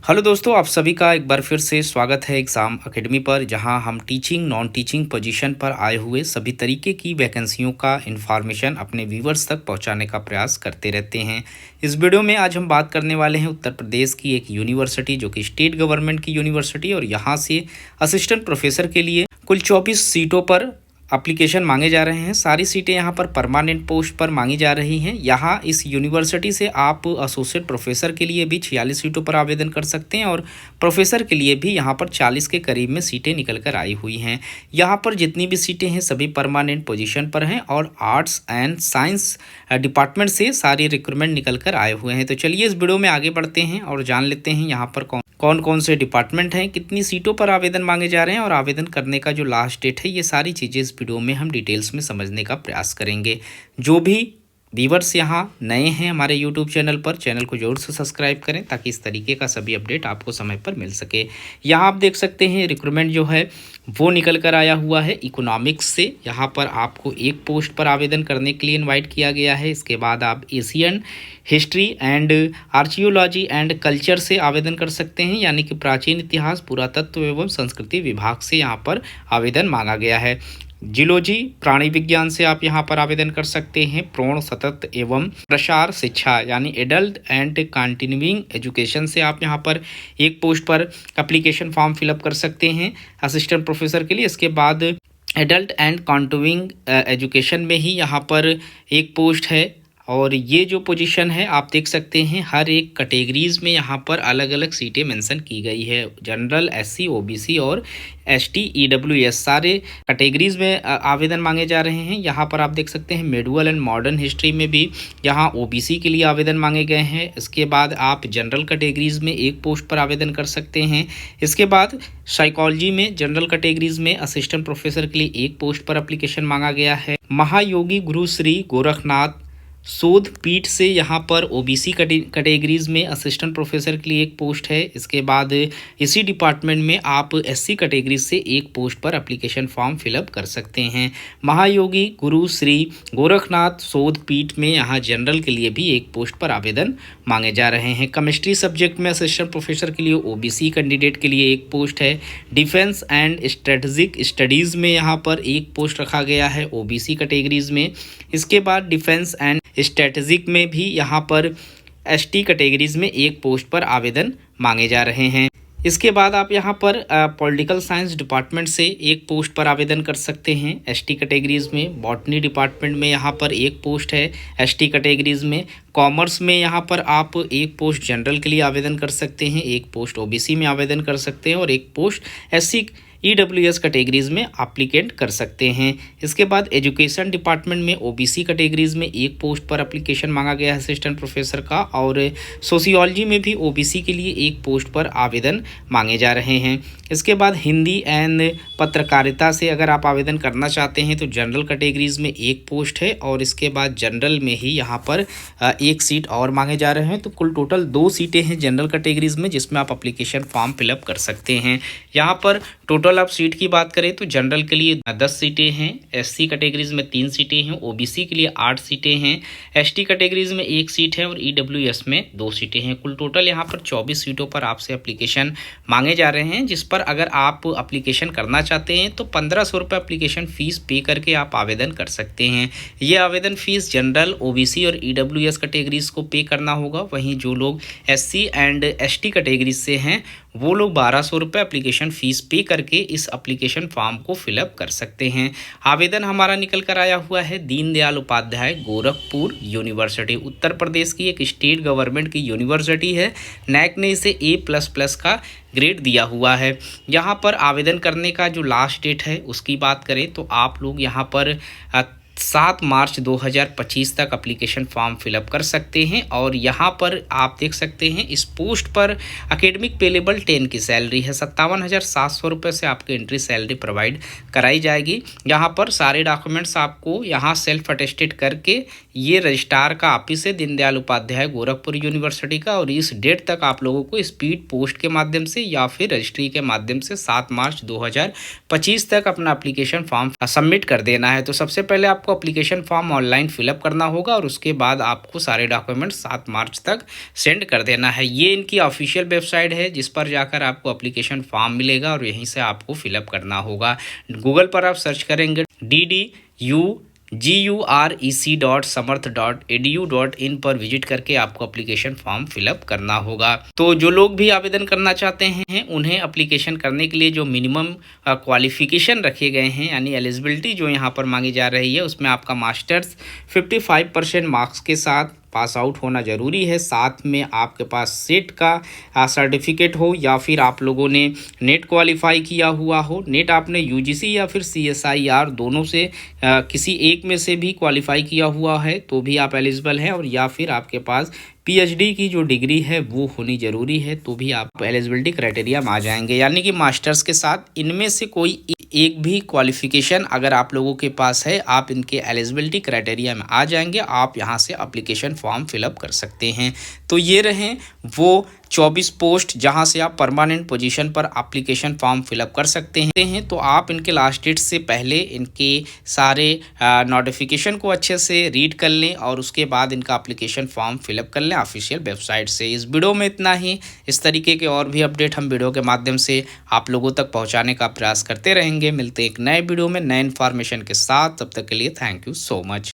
Hello दोस्तों, आप सभी का एक बार फिर से स्वागत है एग्ज़ाम एकेडमी पर, जहां हम टीचिंग नॉन टीचिंग पोजीशन पर आए हुए सभी तरीके की वैकेंसियों का इन्फॉर्मेशन अपने व्यूवर्स तक पहुंचाने का प्रयास करते रहते हैं। इस वीडियो में आज हम बात करने वाले हैं उत्तर प्रदेश की एक यूनिवर्सिटी जो कि स्टेट गवर्नमेंट की यूनिवर्सिटी, और यहां से असिस्टेंट प्रोफेसर के लिए कुल 24 सीटों पर एप्लीकेशन मांगे जा रहे हैं। सारी सीटें यहाँ पर परमानेंट पोस्ट पर मांगी जा रही हैं। यहाँ इस यूनिवर्सिटी से आप एसोसिएट प्रोफेसर के लिए भी 46 सीटों पर आवेदन कर सकते हैं, और प्रोफेसर के लिए भी यहाँ पर 40 के करीब में सीटें निकल कर आई हुई हैं। यहाँ पर जितनी भी सीटें हैं सभी परमानेंट पोजीशन पर हैं, और आर्ट्स एंड साइंस डिपार्टमेंट से सारी रिक्रूटमेंट निकल कर आए हुए हैं। तो चलिए इस वीडियो में आगे बढ़ते हैं और जान लेते हैं यहाँ पर कौन कौन से डिपार्टमेंट हैं, कितनी सीटों पर आवेदन मांगे जा रहे हैं, और आवेदन करने का जो लास्ट डेट है। ये सारी चीज़ें इस वीडियो में हम डिटेल्स में समझने का प्रयास करेंगे। जो भी व्यूवर्स यहाँ नए हैं हमारे यूट्यूब चैनल पर, चैनल को ज़रूर से सब्सक्राइब करें ताकि इस तरीके का सभी अपडेट आपको समय पर मिल सके। यहाँ आप देख सकते हैं रिक्रूटमेंट जो है वो निकल कर आया हुआ है इकोनॉमिक्स से। यहाँ पर आपको एक पोस्ट पर आवेदन करने के लिए इनवाइट किया गया है। इसके बाद आप Asian history and archaeology and culture से आवेदन कर सकते हैं, यानी कि प्राचीन इतिहास, पुरातत्व एवं संस्कृति विभाग से यहाँ पर आवेदन मांगा गया है। जियोलॉजी प्राणी विज्ञान से आप यहाँ पर आवेदन कर सकते हैं। प्रौढ़ सतत एवं प्रसार शिक्षा यानी एडल्ट एंड कंटिन्यूइंग एजुकेशन से आप यहाँ पर एक पोस्ट पर एप्लीकेशन फॉर्म फिलअप कर सकते हैं असिस्टेंट प्रोफेसर के लिए। इसके बाद एडल्ट एंड कंटिन्यूइंग एजुकेशन में ही यहाँ पर एक पोस्ट है, और ये जो पोजीशन है आप देख सकते हैं हर एक कैटेगरीज में यहाँ पर अलग अलग सीटें मेंशन की गई है। जनरल, एससी, ओबीसी और एसटी, ईडब्ल्यूएस सारे कैटेगरीज में आवेदन मांगे जा रहे हैं। यहाँ पर आप देख सकते हैं मेडुअल एंड मॉडर्न हिस्ट्री में भी यहाँ ओबीसी के लिए आवेदन मांगे गए हैं। इसके बाद आप जनरल कैटेगरीज में एक पोस्ट पर आवेदन कर सकते हैं। इसके बाद साइकोलॉजी में जनरल कैटेगरीज में असिस्टेंट प्रोफेसर के लिए एक पोस्ट पर एप्लीकेशन मांगा गया है। महायोगी गुरु श्री गोरखनाथ शोध पीठ से यहाँ पर ओबीसी कैटेगरीज में असिस्टेंट प्रोफेसर के लिए एक पोस्ट है। इसके बाद इसी डिपार्टमेंट में आप एससी कैटेगरी से एक पोस्ट पर एप्लीकेशन फॉर्म फिलअप कर सकते हैं। महायोगी गुरु श्री गोरखनाथ शोध पीठ में यहाँ जनरल के लिए भी एक पोस्ट पर आवेदन मांगे जा रहे हैं। केमिस्ट्री सब्जेक्ट में असिस्टेंट प्रोफेसर के लिए ओबीसी कैंडिडेट के लिए एक पोस्ट है। डिफेंस एंड स्ट्रेटेजिक स्टडीज़ में यहाँ पर एक पोस्ट रखा गया है ओबीसी कैटेगरीज में। इसके बाद डिफेंस एंड स्ट्रेटेजिक में भी यहाँ पर एसटी कैटेगरीज में एक पोस्ट पर आवेदन मांगे जा रहे हैं। इसके बाद आप यहाँ पर पॉलिटिकल साइंस डिपार्टमेंट से एक पोस्ट पर आवेदन कर सकते हैं एसटी कैटेगरीज में। बॉटनी डिपार्टमेंट में यहाँ पर एक पोस्ट है एसटी कैटेगरीज में। कॉमर्स में यहाँ पर आप एक पोस्ट जनरल के लिए आवेदन कर सकते हैं, एक पोस्ट ओबीसी में आवेदन कर सकते हैं, और एक पोस्ट एससी ईडब्ल्यूएस कैटेगरीज में एप्लीकेंट कर सकते हैं। इसके बाद एजुकेशन डिपार्टमेंट में ओबीसी कैटेगरीज में एक पोस्ट पर एप्लीकेशन मांगा गया है असिस्टेंट प्रोफेसर का, और सोशियोलॉजी में भी ओबीसी के लिए एक पोस्ट पर आवेदन मांगे जा रहे हैं। इसके बाद हिंदी एंड पत्रकारिता से अगर आप आवेदन करना चाहते हैं तो जनरल कैटेगरीज में एक पोस्ट है, और इसके बाद जनरल में ही यहाँ पर एक सीट और मांगे जा रहे हैं। तो कुल टोटल 2 सीटें हैं जनरल कैटेगरीज में जिसमें आप एप्लीकेशन फॉर्म फिलअप कर सकते हैं। यहाँ पर टोटल आप सीट की बात करें तो जनरल के लिए 10 सीटें हैं, एससी कैटेगरीज में 3 सीटें हैं, ओबीसी के लिए 8 सीटें हैं, एसटी कैटेगरीज में 1 सीट है, और ईडब्ल्यूएस में 2 सीटें हैं। कुल टोटल यहाँ पर 24 सीटों पर आपसे एप्लीकेशन मांगे जा रहे हैं, जिस पर अगर आप एप्लीकेशन करना चाहते हैं तो 1500 रुपये एप्लीकेशन फ़ीस पे करके आप आवेदन कर सकते हैं। ये आवेदन फ़ीस जनरल, ओबीसी और ईडब्ल्यूएस कैटेगरीज को पे करना होगा। वहीं जो लोग एससी एंड एसटी कैटेगरीज से हैं वो लोग 1200 रुपये एप्लीकेशन फ़ीस पे करके इस एप्लीकेशन फॉर्म को फिलअप कर सकते हैं। आवेदन हमारा निकल कर आया हुआ है दीनदयाल उपाध्याय गोरखपुर यूनिवर्सिटी, उत्तर प्रदेश की एक स्टेट गवर्नमेंट की यूनिवर्सिटी है। नैक ने इसे A++ का ग्रेड दिया हुआ है। यहाँ पर आवेदन करने का जो लास्ट डेट है उसकी बात करें तो आप लोग यहाँ पर 7 मार्च 2025 तक एप्लीकेशन फॉर्म फिलअप कर सकते हैं। और यहाँ पर आप देख सकते हैं इस पोस्ट पर एकेडमिक पे लेवल 10 की सैलरी है। 57,700 रुपये से आपको एंट्री सैलरी प्रोवाइड कराई जाएगी। यहाँ पर सारे डॉक्यूमेंट्स आपको यहाँ सेल्फ अटेस्टेड करके ये रजिस्ट्रार का ऑफिस है दीनदयाल उपाध्याय गोरखपुर यूनिवर्सिटी का, और इस डेट तक आप लोगों को स्पीड पोस्ट के माध्यम से या फिर रजिस्ट्री के माध्यम से 7 मार्च 2025 तक अपना एप्लीकेशन फॉर्म सबमिट कर देना है। तो सबसे पहले आपको एप्लीकेशन फॉर्म ऑनलाइन फिलअप करना होगा और उसके बाद आपको सारे डॉक्यूमेंट्स 7 मार्च तक सेंड कर देना है। ये इनकी ऑफिशियल वेबसाइट है जिस पर जाकर आपको एप्लीकेशन फॉर्म मिलेगा और यहीं से आपको फिलअप करना होगा। गूगल पर आप सर्च करेंगे DDUGUREC.samarth.edu.in पर विजिट करके आपको एप्लीकेशन फॉर्म फिलअप करना होगा। तो जो लोग भी आवेदन करना चाहते हैं उन्हें एप्लीकेशन करने के लिए जो मिनिमम क्वालिफिकेशन रखे गए हैं यानी एलिजिबिलिटी जो यहाँ पर मांगी जा रही है उसमें आपका मास्टर्स 55% मार्क्स के साथ पास आउट होना ज़रूरी है। साथ में आपके पास सेट का सर्टिफिकेट हो या फिर आप लोगों ने नेट क्वालिफाई किया हुआ हो। नेट आपने यूजीसी या फिर CSIR दोनों से किसी एक में से भी क्वालिफाई किया हुआ है तो भी आप एलिजिबल हैं, और या फिर आपके पास PhD की जो डिग्री है वो होनी ज़रूरी है तो भी आप एलिजिबिलिटी क्राइटेरिया में आ जाएंगे। यानी कि मास्टर्स के साथ इनमें से कोई एक भी क्वालिफिकेशन अगर आप लोगों के पास है आप इनके एलिजिबिलिटी क्राइटेरिया में आ जाएंगे, आप यहां से एप्लीकेशन फॉर्म फिलअप कर सकते हैं। तो ये रहे वो 24 पोस्ट जहां से आप परमानेंट पोजीशन पर एप्लीकेशन फॉर्म फिलअप कर सकते हैं। तो आप इनके लास्ट डेट से पहले इनके सारे नोटिफिकेशन को अच्छे से रीड कर लें और उसके बाद इनका एप्लीकेशन फॉर्म फिलअप कर लें ऑफिशियल वेबसाइट से। इस वीडियो में इतना ही। इस तरीके के और भी अपडेट हम वीडियो के माध्यम से आप लोगों तक पहुँचाने का प्रयास करते रहेंगे। मिलते हैं एक नए वीडियो में नए इन्फॉर्मेशन के साथ, तब तक के लिए थैंक यू सो मच।